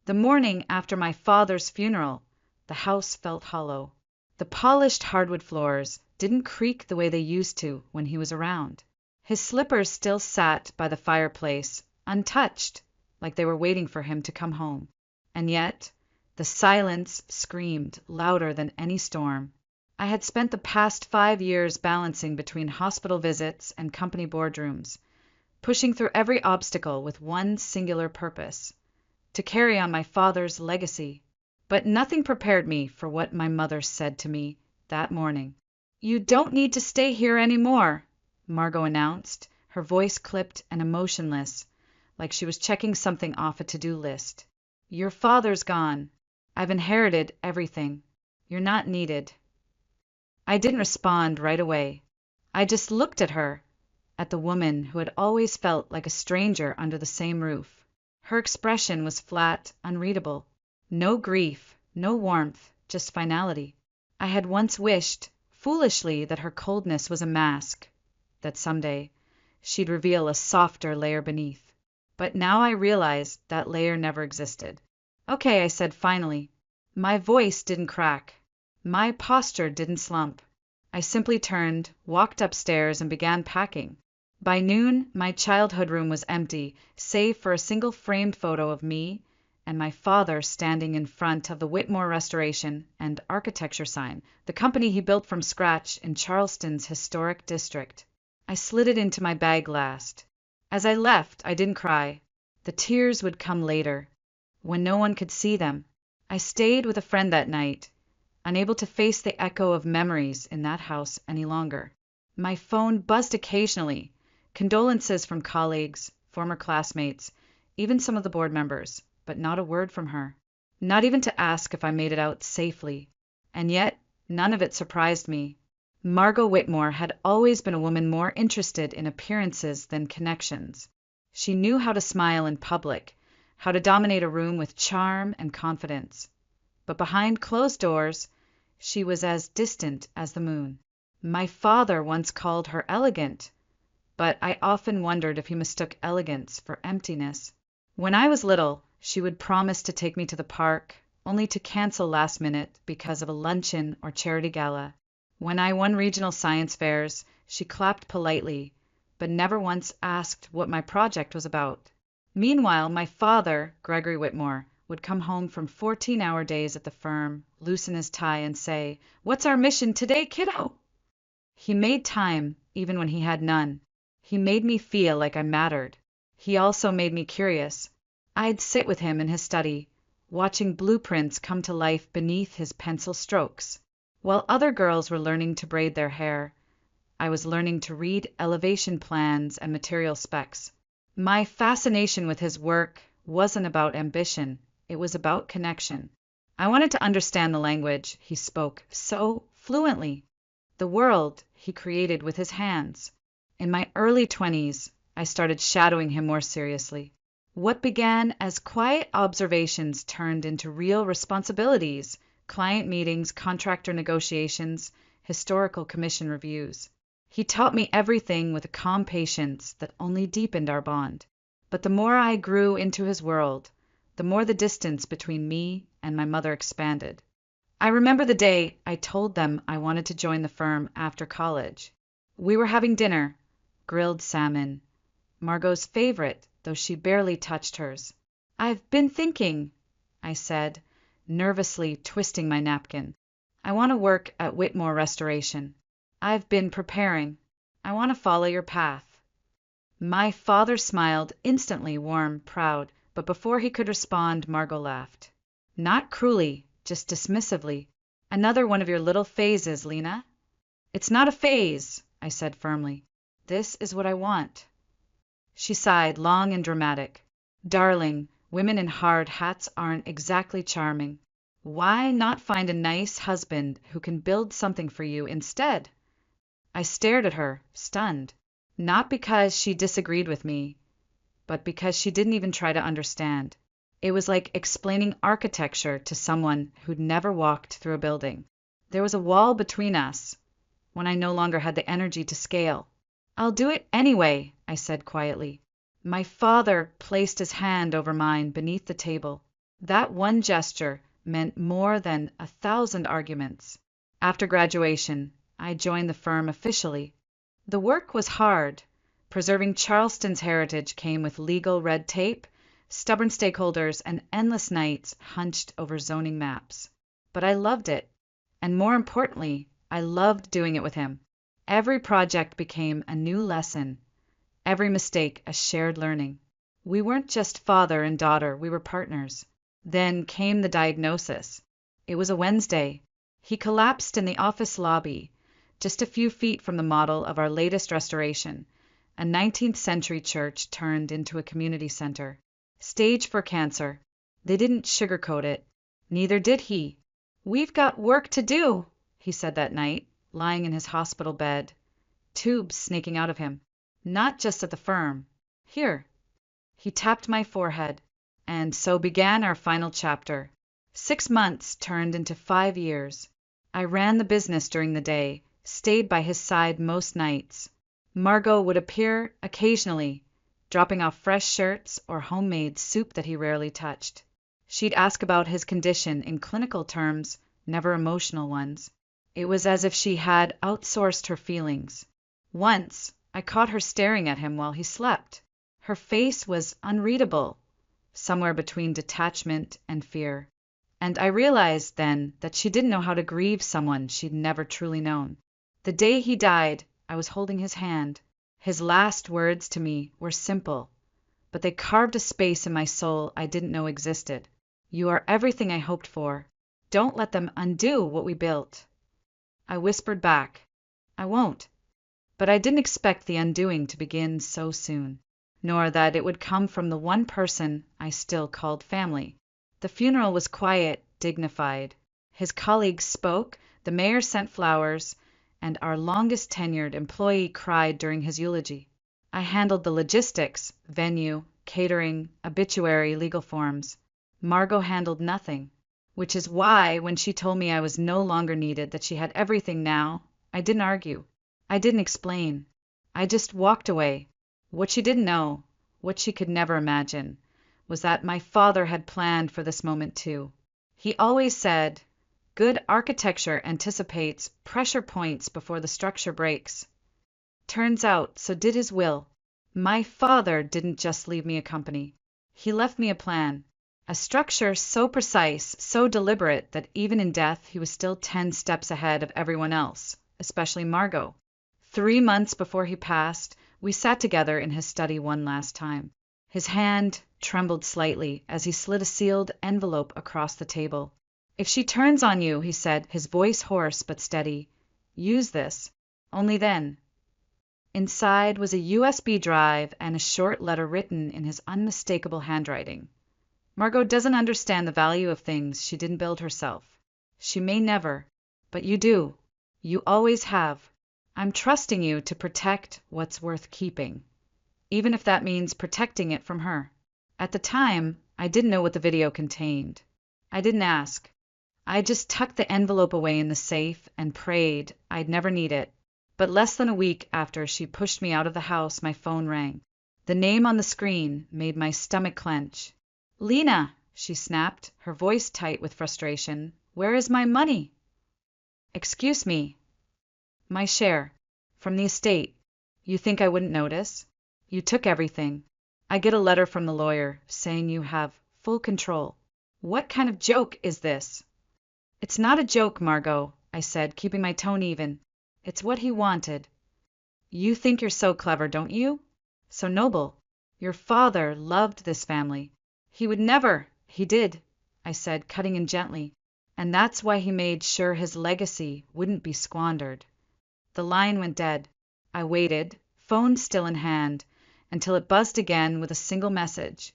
The morning after my father's funeral, the house felt hollow. The polished hardwood floors didn't creak the way they used to when he was around. His slippers still sat by the fireplace, untouched, like they were waiting for him to come home. And yet, the silence screamed louder than any storm. I had spent the past 5 years balancing between hospital visits and company boardrooms, pushing through every obstacle with one singular purpose: to carry on my father's legacy. But nothing prepared me for what my mother said to me that morning. "You don't need to stay here any more," Margot announced, her voice clipped and emotionless, like she was checking something off a to-do list. "Your father's gone. I've inherited everything. You're not needed." I didn't respond right away. I just looked at her, at the woman who had always felt like a stranger under the same roof. Her expression was flat, unreadable. No grief, no warmth, just finality. I had once wished, foolishly, that her coldness was a mask, that someday she'd reveal a softer layer beneath. But now I realized that layer never existed. "Okay," I said finally. My voice didn't crack. My posture didn't slump. I simply turned, walked upstairs, and began packing. By noon, my childhood room was empty, save for a single framed photo of me and my father standing in front of the Whitmore Restoration and Architecture sign, the company he built from scratch in Charleston's historic district. I slid it into my bag last. As I left, I didn't cry. The tears would come later, when no one could see them. I stayed with a friend that night, unable to face the echo of memories in that house any longer. My phone buzzed occasionally, condolences from colleagues, former classmates, even some of the board members, but not a word from her. Not even to ask if I made it out safely. And yet, none of it surprised me. Margot Whitmore had always been a woman more interested in appearances than connections. She knew how to smile in public, how to dominate a room with charm and confidence. But behind closed doors, she was as distant as the moon. My father once called her elegant, but I often wondered if he mistook elegance for emptiness. When I was little, she would promise to take me to the park, only to cancel last minute because of a luncheon or charity gala. When I won regional science fairs, she clapped politely, but never once asked what my project was about. Meanwhile, my father, Gregory Whitmore, would come home from 14-hour days at the firm, loosen his tie, and say, "What's our mission today, kiddo?" He made time, even when he had none. He made me feel like I mattered. He also made me curious. I'd sit with him in his study, watching blueprints come to life beneath his pencil strokes. While other girls were learning to braid their hair, I was learning to read elevation plans and material specs. My fascination with his work wasn't about ambition, it was about connection. I wanted to understand the language he spoke so fluently, the world he created with his hands. In my early 20s, I started shadowing him more seriously. What began as quiet observations turned into real responsibilities: client meetings, contractor negotiations, historical commission reviews. He taught me everything with a calm patience that only deepened our bond. But the more I grew into his world, the more the distance between me and my mother expanded. I remember the day I told them I wanted to join the firm after college. We were having dinner, grilled salmon, Margot's favorite, though she barely touched hers. "I've been thinking," I said, nervously twisting my napkin. "I want to work at Whitmore Restoration. I've been preparing. I want to follow your path." My father smiled, instantly warm, proud, but before he could respond, Margot laughed. Not cruelly, just dismissively. "Another one of your little phases, Lena." "It's not a phase," I said firmly. "This is what I want." She sighed, long and dramatic. "Darling, women in hard hats aren't exactly charming. Why not find a nice husband who can build something for you instead?" I stared at her, stunned. Not because she disagreed with me, but because she didn't even try to understand. It was like explaining architecture to someone who'd never walked through a building. There was a wall between us, when I no longer had the energy to scale. "I'll do it anyway," I said quietly. My father placed his hand over mine beneath the table. That one gesture meant more than 1,000 arguments. After graduation, I joined the firm officially. The work was hard. Preserving Charleston's heritage came with legal red tape, stubborn stakeholders, and endless nights hunched over zoning maps. But I loved it. And more importantly, I loved doing it with him. Every project became a new lesson, every mistake a shared learning. We weren't just father and daughter, we were partners. Then came the diagnosis. It was a Wednesday. He collapsed in the office lobby, just a few feet from the model of our latest restoration, a 19th century church turned into a community center. Stage 4 cancer. They didn't sugarcoat it. Neither did he. "We've got work to do," he said that night, lying in his hospital bed, tubes snaking out of him. "Not just at the firm. Here." He tapped my forehead. And so began our final chapter. 6 months turned into 5 years. I ran the business during the day, stayed by his side most nights. Margot would appear occasionally, dropping off fresh shirts or homemade soup that he rarely touched. She'd ask about his condition in clinical terms, never emotional ones. It was as if she had outsourced her feelings. Once, I caught her staring at him while he slept. Her face was unreadable, somewhere between detachment and fear. And I realized then that she didn't know how to grieve someone she'd never truly known. The day he died, I was holding his hand. His last words to me were simple, but they carved a space in my soul I didn't know existed. "You are everything I hoped for. Don't let them undo what we built." I whispered back, "I won't." But I didn't expect the undoing to begin so soon, nor that it would come from the one person I still called family. The funeral was quiet, dignified. His colleagues spoke, the mayor sent flowers, and our longest tenured employee cried during his eulogy. I handled the logistics, venue, catering, obituary, legal forms. Margot handled nothing, which is why when she told me I was no longer needed, that she had everything now, I didn't argue. I didn't explain. I just walked away. What she didn't know, what she could never imagine, was that my father had planned for this moment too. He always said, "Good architecture anticipates pressure points before the structure breaks." Turns out, so did his will. My father didn't just leave me a company. He left me a plan, a structure so precise, so deliberate that even in death he was still 10 steps ahead of everyone else, especially Margot. 3 months before he passed, we sat together in his study one last time. His hand trembled slightly as he slid a sealed envelope across the table. "If she turns on you," he said, his voice hoarse but steady, "use this. Only then." Inside was a USB drive and a short letter written in his unmistakable handwriting. "Margot doesn't understand the value of things she didn't build herself. She may never, but you do. You always have. I'm trusting you to protect what's worth keeping, even if that means protecting it from her." At the time, I didn't know what the video contained. I didn't ask. I just tucked the envelope away in the safe and prayed I'd never need it. But less than a week after she pushed me out of the house, my phone rang. The name on the screen made my stomach clench. "Lena," she snapped, her voice tight with frustration, "where is my money?" "Excuse me." "My share. From the estate. You think I wouldn't notice? You took everything. I get a letter from the lawyer saying you have full control. What kind of joke is this?" "It's not a joke, Margot," I said, keeping my tone even. "It's what he wanted. You think you're so clever, don't you? So noble. Your father loved this family. He would never—" "He did," I said, cutting in gently. "And that's why he made sure his legacy wouldn't be squandered." The line went dead. I waited, phone still in hand, until it buzzed again with a single message.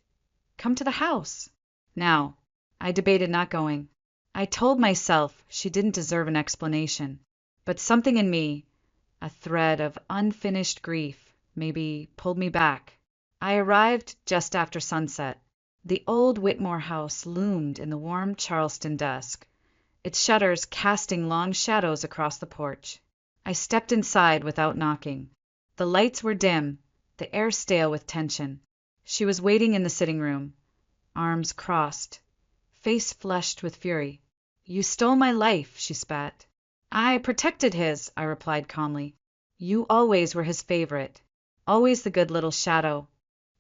"Come to the house." Now, I debated not going. I told myself she didn't deserve an explanation. But something in me, a thread of unfinished grief, maybe pulled me back. I arrived just after sunset. The old Whitmore house loomed in the warm Charleston dusk, its shutters casting long shadows across the porch. I stepped inside without knocking. The lights were dim, the air stale with tension. She was waiting in the sitting room, arms crossed, face flushed with fury. You stole my life, she spat. I protected his, I replied calmly. You always were his favorite, always the good little shadow.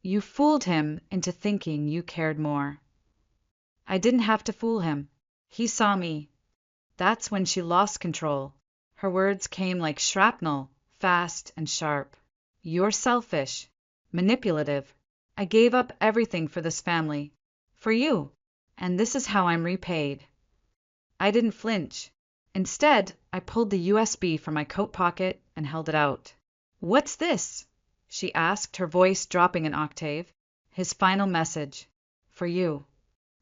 You fooled him into thinking you cared more. I didn't have to fool him. He saw me. That's when she lost control. Her words came like shrapnel, fast and sharp. You're selfish, manipulative. I gave up everything for this family, for you, and this is how I'm repaid. I didn't flinch. Instead, I pulled the USB from my coat pocket and held it out. What's this? She asked, her voice dropping an octave. His final message. For you.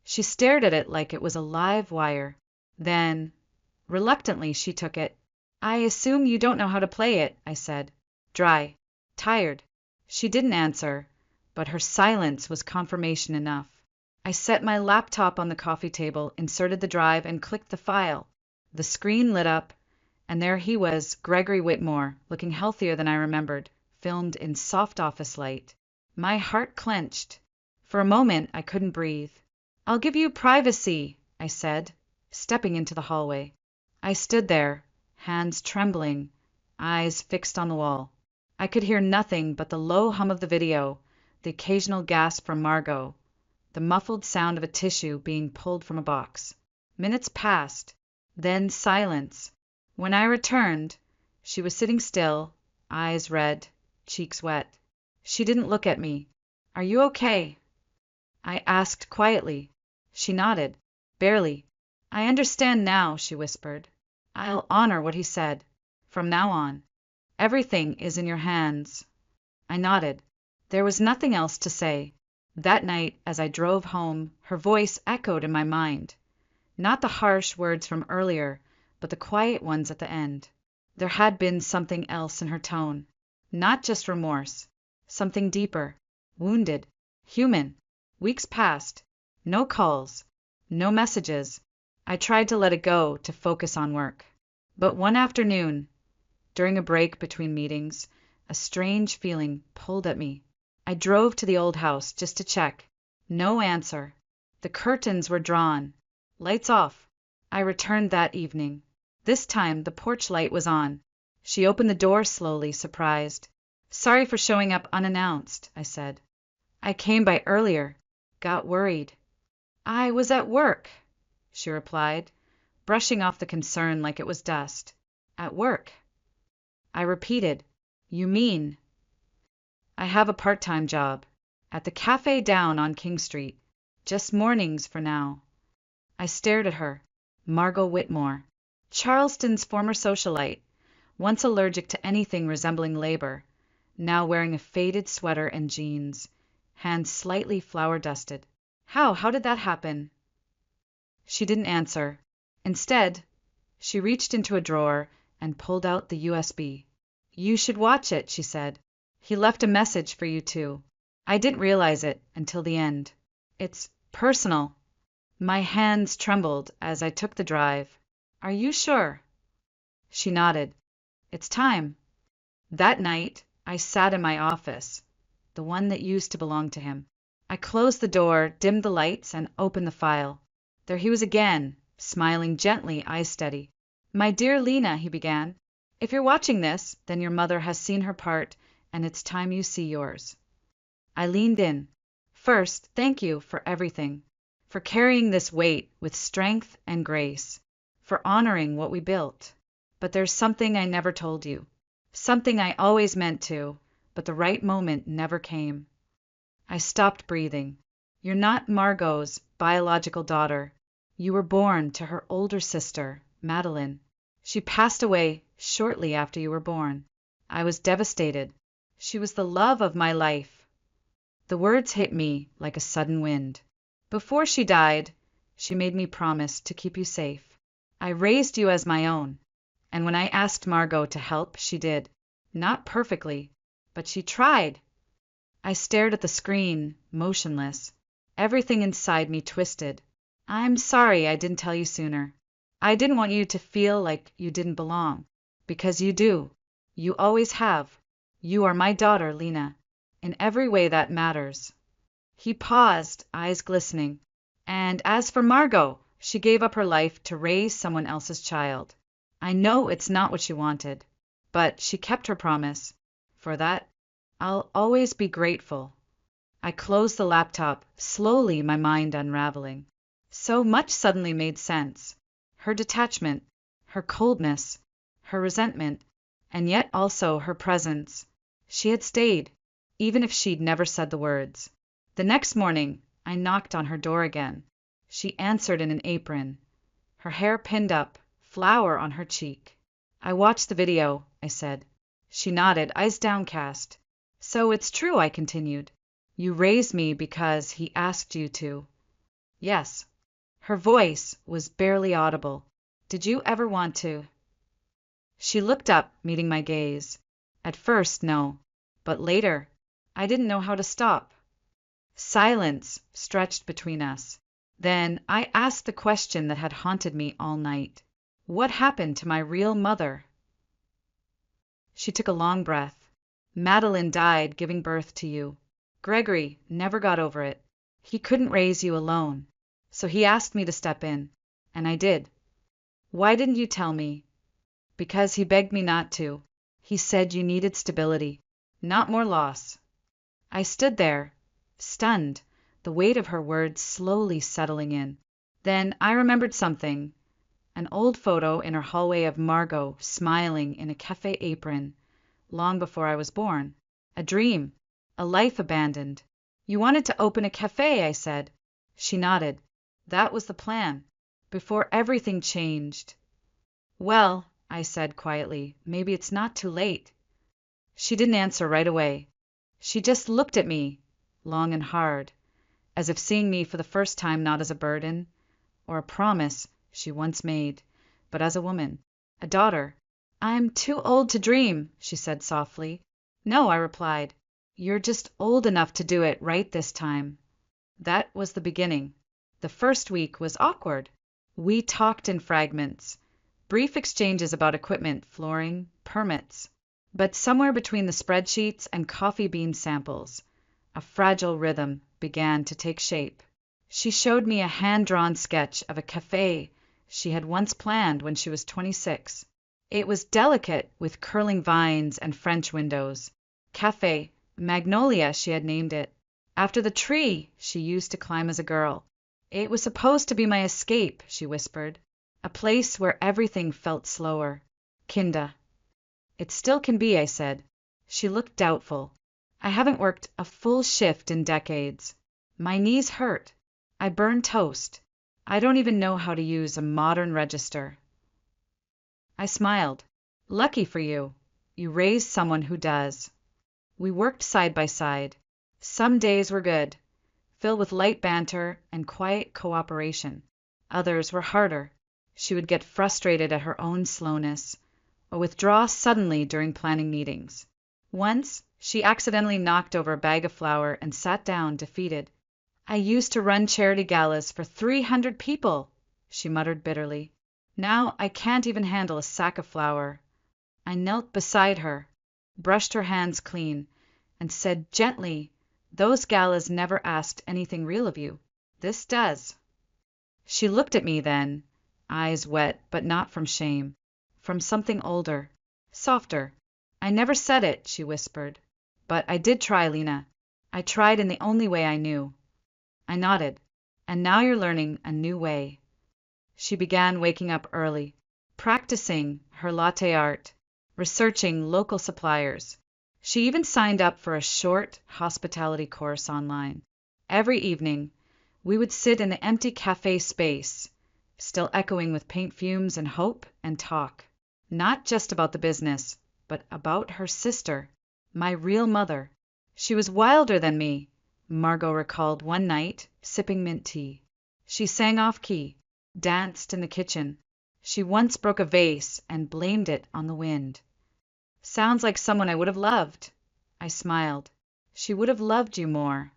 She stared at it like it was a live wire. Then, reluctantly, she took it. I assume you don't know how to play it, I said. Dry. Tired. She didn't answer, but her silence was confirmation enough. I set my laptop on the coffee table, inserted the drive, and clicked the file. The screen lit up, and there he was, Gregory Whitmore, looking healthier than I remembered, filmed in soft office light. My heart clenched. For a moment, I couldn't breathe. I'll give you privacy, I said, stepping into the hallway. I stood there, hands trembling, eyes fixed on the wall. I could hear nothing but the low hum of the video, the occasional gasp from Margot, the muffled sound of a tissue being pulled from a box. Minutes passed, then silence. When I returned, she was sitting still, eyes red, cheeks wet. She didn't look at me. Are you okay? I asked quietly. She nodded. Barely. I understand now, she whispered. I'll honor what he said. From now on. Everything is in your hands. I nodded. There was nothing else to say. That night, as I drove home, her voice echoed in my mind. Not the harsh words from earlier, but the quiet ones at the end. There had been something else in her tone. Not just remorse. Something deeper. Wounded. Human. Weeks passed. No calls. No messages. I tried to let it go, to focus on work. But one afternoon, during a break between meetings, a strange feeling pulled at me. I drove to the old house just to check. No answer. The curtains were drawn. Lights off. I returned that evening. This time the porch light was on. She opened the door slowly, surprised. Sorry for showing up unannounced, I said. I came by earlier. Got worried. I was at work, she replied, brushing off the concern like it was dust. At work. I repeated. You mean? I have a part-time job. At the cafe down on King Street. Just mornings for now. I stared at her. Margot Whitmore. Charleston's former socialite. Once allergic to anything resembling labor. Now wearing a faded sweater and jeans. Hands slightly flour-dusted. How did that happen? She didn't answer. Instead, she reached into a drawer and pulled out the USB. You should watch it, she said. He left a message for you too. I didn't realize it until the end. It's personal. My hands trembled as I took the drive. Are you sure? She nodded. It's time. That night, I sat in my office, the one that used to belong to him. I closed the door, dimmed the lights, and opened the file. There he was again, smiling gently, eyes steady. My dear Lena, he began, if you're watching this, then your mother has seen her part, and it's time you see yours. I leaned in. First, thank you for everything, for carrying this weight with strength and grace, for honoring what we built. But there's something I never told you, something I always meant to, but the right moment never came. I stopped breathing. You're not Margot's biological daughter. You were born to her older sister, Madeline. She passed away shortly after you were born. I was devastated. She was the love of my life. The words hit me like a sudden wind. Before she died, she made me promise to keep you safe. I raised you as my own, and when I asked Margot to help, she did. Not perfectly, but she tried. I stared at the screen, motionless. Everything inside me twisted. I'm sorry I didn't tell you sooner. I didn't want you to feel like you didn't belong. Because you do. You always have. You are my daughter, Lena. In every way that matters. He paused, eyes glistening. And as for Margot, she gave up her life to raise someone else's child. I know it's not what she wanted, but she kept her promise. For that, I'll always be grateful. I closed the laptop, slowly, my mind unraveling. So much suddenly made sense. Her detachment, her coldness, her resentment, and yet also her presence. She had stayed, even if she'd never said the words. The next morning, I knocked on her door again. She answered in an apron, her hair pinned up, flour on her cheek. I watched the video, I said. She nodded, eyes downcast. So it's true, I continued. You raised me because he asked you to. Yes. Her voice was barely audible. Did you ever want to? She looked up, meeting my gaze. At first, no. But later, I didn't know how to stop. Silence stretched between us. Then I asked the question that had haunted me all night. What happened to my real mother? She took a long breath. Madeline died giving birth to you. Gregory never got over it. He couldn't raise you alone. So he asked me to step in. And I did. Why didn't you tell me? Because he begged me not to. He said you needed stability, not more loss. I stood there, stunned, the weight of her words slowly settling in. Then I remembered something. An old photo in her hallway of Margot smiling in a cafe apron, long before I was born. A dream, a life abandoned. You wanted to open a cafe, I said. She nodded. That was the plan, before everything changed. Well, I said quietly, maybe it's not too late. She didn't answer right away. She just looked at me, long and hard, as if seeing me for the first time not as a burden, or a promise she once made, but as a woman, a daughter. I'm too old to dream, she said softly. No, I replied. You're just old enough to do it right this time. That was the beginning. The first week was awkward. We talked in fragments, brief exchanges about equipment, flooring, permits. But somewhere between the spreadsheets and coffee bean samples, a fragile rhythm began to take shape. She showed me a hand-drawn sketch of a cafe she had once planned when she was 26. It was delicate, with curling vines and French windows. Café Magnolia, she had named it, after the tree she used to climb as a girl. It was supposed to be my escape, she whispered, a place where everything felt slower. Kinda. It still can be, I said. She looked doubtful. I haven't worked a full shift in decades. My knees hurt. I burn toast. I don't even know how to use a modern register. I smiled. Lucky for you. You raised someone who does. We worked side by side. Some days were good, filled with light banter and quiet cooperation. Others were harder. She would get frustrated at her own slowness, or withdraw suddenly during planning meetings. Once, she accidentally knocked over a bag of flour and sat down, defeated. I used to run charity galas for 300 people, she muttered bitterly. Now I can't even handle a sack of flour. I knelt beside her, brushed her hands clean, and said gently, those galas never asked anything real of you. This does. She looked at me then, eyes wet, but not from shame, from something older, softer. I never said it, she whispered. But I did try, Lena. I tried in the only way I knew. I nodded. And now you're learning a new way. She began waking up early, practicing her latte art, researching local suppliers. She even signed up for a short hospitality course online. Every evening, we would sit in the empty cafe space, still echoing with paint fumes and hope, and talk. Not just about the business, but about her sister, my real mother. She was wilder than me, Margot recalled one night, sipping mint tea. She sang off-key, danced in the kitchen. She once broke a vase and blamed it on the wind. Sounds like someone I would have loved. I smiled. She would have loved you more.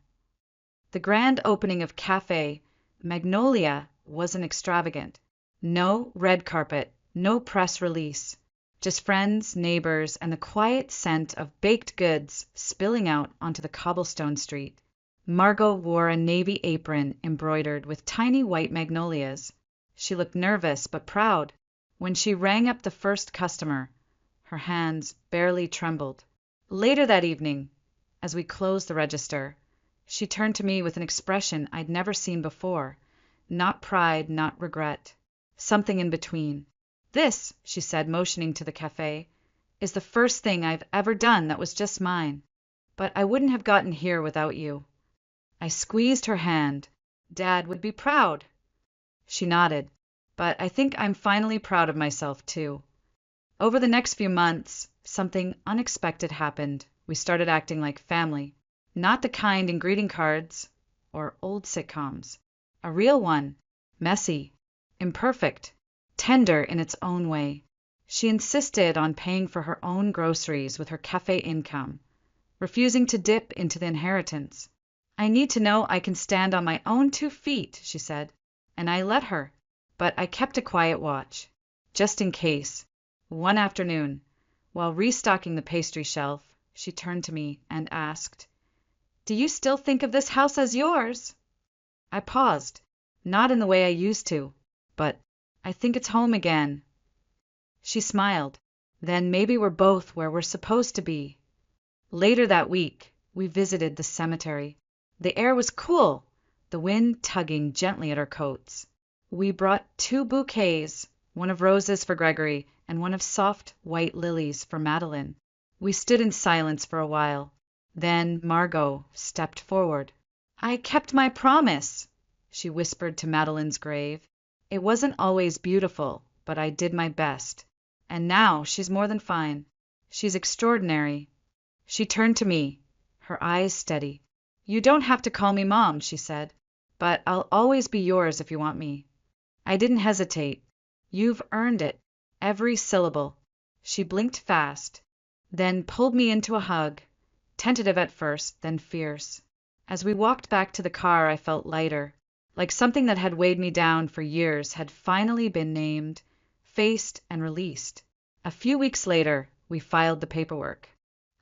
The grand opening of Café Magnolia wasn't extravagant. No red carpet, no press release. Just friends, neighbors, and the quiet scent of baked goods spilling out onto the cobblestone street. Margot wore a navy apron embroidered with tiny white magnolias. She looked nervous but proud. When she rang up the first customer, her hands barely trembled. Later that evening, as we closed the register, she turned to me with an expression I'd never seen before. Not pride, not regret. Something in between. "This," she said, motioning to the cafe, "is the first thing I've ever done that was just mine. But I wouldn't have gotten here without you." I squeezed her hand. "Dad would be proud." She nodded. "But I think I'm finally proud of myself, too." Over the next few months, something unexpected happened. We started acting like family. Not the kind in greeting cards or old sitcoms. A real one. Messy. Imperfect. Tender in its own way. She insisted on paying for her own groceries with her cafe income, refusing to dip into the inheritance. "I need to know I can stand on my own 2 feet," she said, and I let her. But I kept a quiet watch, just in case. One afternoon, while restocking the pastry shelf, she turned to me and asked, "Do you still think of this house as yours?" I paused. "Not in the way I used to, but I think it's home again." She smiled. "Then maybe we're both where we're supposed to be." Later that week, we visited the cemetery. The air was cool, the wind tugging gently at our coats. We brought 2 bouquets, one of roses for Gregory and one of soft white lilies for Madeline. We stood in silence for a while. Then Margot stepped forward. "I kept my promise," she whispered to Madeline's grave. "It wasn't always beautiful, but I did my best. And now she's more than fine. She's extraordinary." She turned to me, her eyes steady. "You don't have to call me Mom," she said, "but I'll always be yours if you want me." I didn't hesitate. "You've earned it, every syllable." She blinked fast, then pulled me into a hug, tentative at first, then fierce. As we walked back to the car, I felt lighter, like something that had weighed me down for years had finally been named, faced, and released. A few weeks later, we filed the paperwork.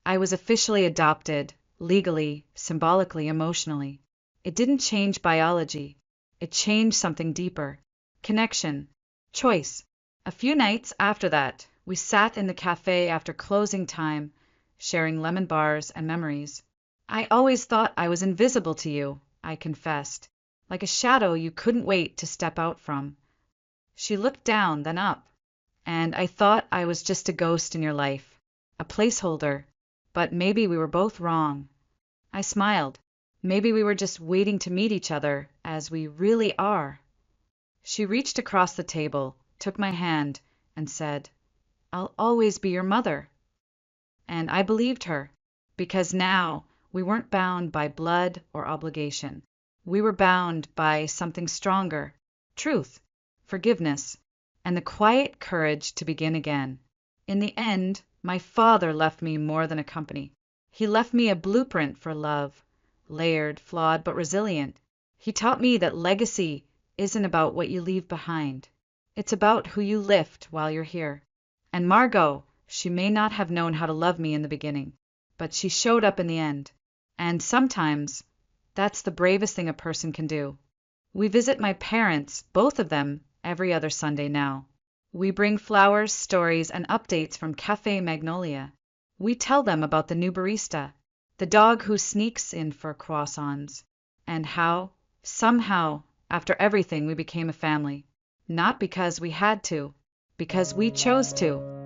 I was officially adopted, legally, symbolically, emotionally. It didn't change biology. It changed something deeper. Connection. Choice. A few nights after that, we sat in the cafe after closing time, sharing lemon bars and memories. "I always thought I was invisible to you," I confessed, "like a shadow you couldn't wait to step out from." She looked down, then up. "And I thought I was just a ghost in your life, a placeholder. But maybe we were both wrong." I smiled. Maybe we were just waiting to meet each other as we really are. She reached across the table, took my hand, and said, "I'll always be your mother." And I believed her, because now we weren't bound by blood or obligation. We were bound by something stronger, truth, forgiveness, and the quiet courage to begin again. In the end, my father left me more than a company. He left me a blueprint for love, layered, flawed, but resilient. He taught me that legacy isn't about what you leave behind. It's about who you lift while you're here. And Margot, she may not have known how to love me in the beginning, but she showed up in the end. And sometimes that's the bravest thing a person can do. We visit my parents, both of them, every other Sunday now. We bring flowers, stories, and updates from Cafe Magnolia. We tell them about the new barista, the dog who sneaks in for croissants, and how, somehow, after everything, we became a family. Not because we had to, because we chose to.